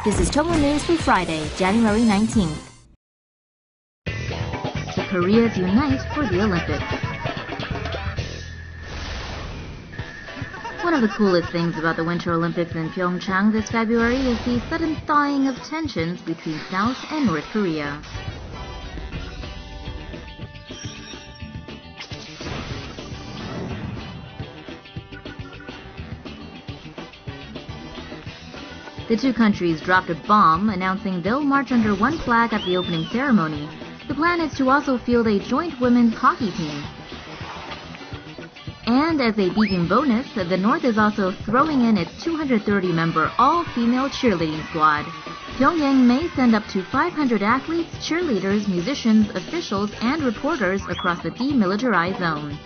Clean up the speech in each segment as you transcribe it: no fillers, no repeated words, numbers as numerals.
This is TomoNews for Friday, January 19th. Koreas unite for the Olympics. One of the coolest things about the Winter Olympics in Pyeongchang this February is the sudden thawing of tensions between South and North Korea. The two countries dropped a bomb announcing they'll march under one flag at the opening ceremony. The plan is to also field a joint women's hockey team. And as a beacon bonus, the North is also throwing in its 230-member all-female cheerleading squad. Pyongyang may send up to 500 athletes, cheerleaders, musicians, officials, and reporters across the demilitarized zone.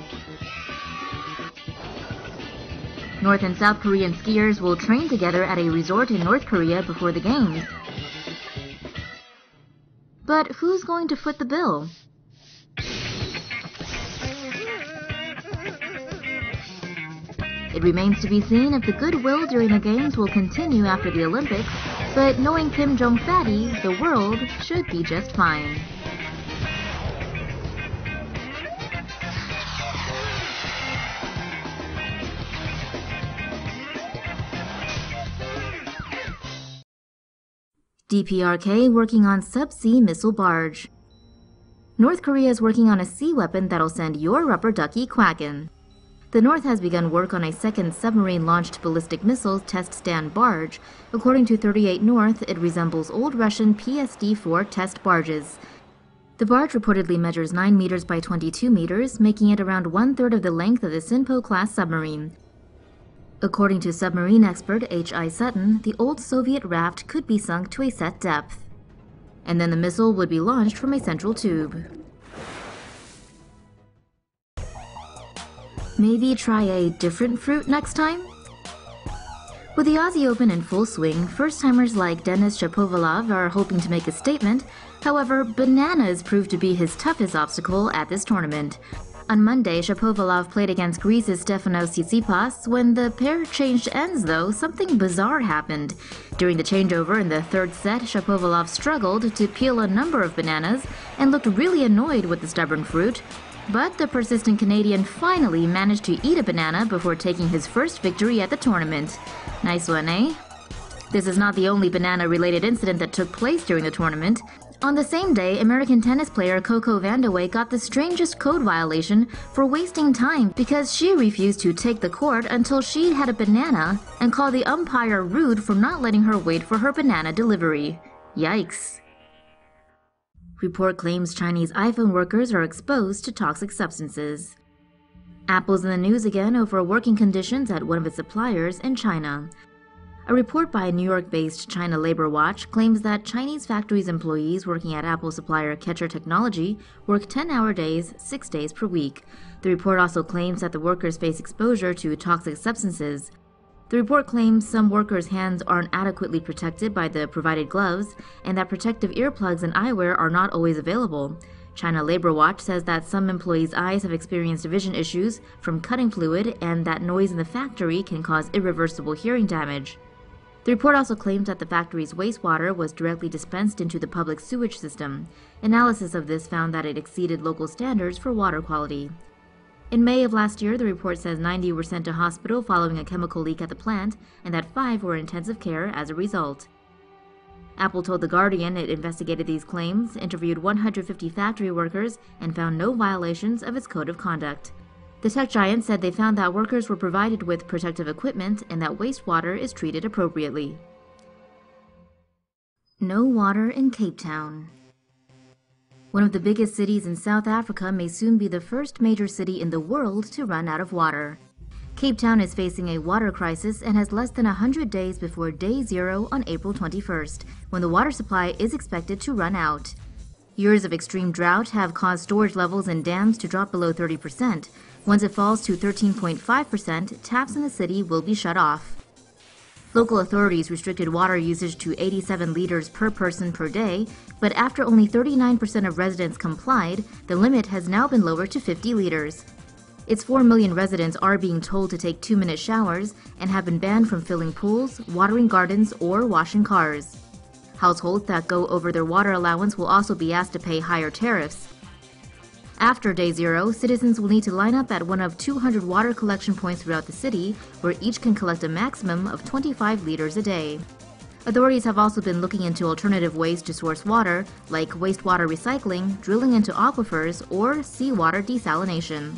North and South Korean skiers will train together at a resort in North Korea before the Games. But who's going to foot the bill? It remains to be seen if the goodwill during the Games will continue after the Olympics, but knowing Kim Jong-fatty, the world should be just fine. DPRK working on subsea missile barge. North Korea is working on a sea weapon that'll send your rubber ducky quacking. The North has begun work on a second submarine-launched ballistic missiles test stand barge. According to 38 North, it resembles old Russian PSD-4 test barges. The barge reportedly measures 9 meters by 22 meters, making it around one-third of the length of the Sinpo-class submarine. According to submarine expert H.I. Sutton, the old Soviet raft could be sunk to a set depth. And then the missile would be launched from a central tube. Maybe try a different fruit next time? With the Aussie Open in full swing, first-timers like Denis Shapovalov are hoping to make a statement. However, bananas proved to be his toughest obstacle at this tournament. On Monday, Shapovalov played against Greece's Stefanos Tsitsipas. When the pair changed ends, though, something bizarre happened. During the changeover in the third set, Shapovalov struggled to peel a number of bananas and looked really annoyed with the stubborn fruit. But the persistent Canadian finally managed to eat a banana before taking his first victory at the tournament. Nice one, eh? This is not the only banana-related incident that took place during the tournament. On the same day, American tennis player Coco Vandeweghe got the strangest code violation for wasting time because she refused to take the court until she had a banana and called the umpire rude for not letting her wait for her banana delivery. Yikes. Report claims Chinese iPhone workers are exposed to toxic substances. Apple's in the news again over working conditions at one of its suppliers in China. A report by New York-based China Labor Watch claims that Chinese factories' employees working at Apple supplier Ketcher Technology work 10-hour days, 6 days per week. The report also claims that the workers face exposure to toxic substances. The report claims some workers' hands aren't adequately protected by the provided gloves and that protective earplugs and eyewear are not always available. China Labor Watch says that some employees' eyes have experienced vision issues from cutting fluid and that noise in the factory can cause irreversible hearing damage. The report also claims that the factory's wastewater was directly dispensed into the public sewage system. Analysis of this found that it exceeded local standards for water quality. In May of last year, the report says 90 were sent to hospital following a chemical leak at the plant, and that 5 were in intensive care as a result. Apple told The Guardian it investigated these claims, interviewed 150 factory workers, and found no violations of its code of conduct. The tech giant said they found that workers were provided with protective equipment and that wastewater is treated appropriately. No water in Cape Town. One of the biggest cities in South Africa may soon be the first major city in the world to run out of water. Cape Town is facing a water crisis and has less than 100 days before day zero on April 21st, when the water supply is expected to run out. Years of extreme drought have caused storage levels in dams to drop below 30%. Once it falls to 13.5%, taps in the city will be shut off. Local authorities restricted water usage to 87 liters per person per day, but after only 39% of residents complied, the limit has now been lowered to 50 liters. Its 4 million residents are being told to take 2-minute showers and have been banned from filling pools, watering gardens, or washing cars. Households that go over their water allowance will also be asked to pay higher tariffs. After day 0, citizens will need to line up at one of 200 water collection points throughout the city, where each can collect a maximum of 25 liters a day. Authorities have also been looking into alternative ways to source water, like wastewater recycling, drilling into aquifers, or seawater desalination.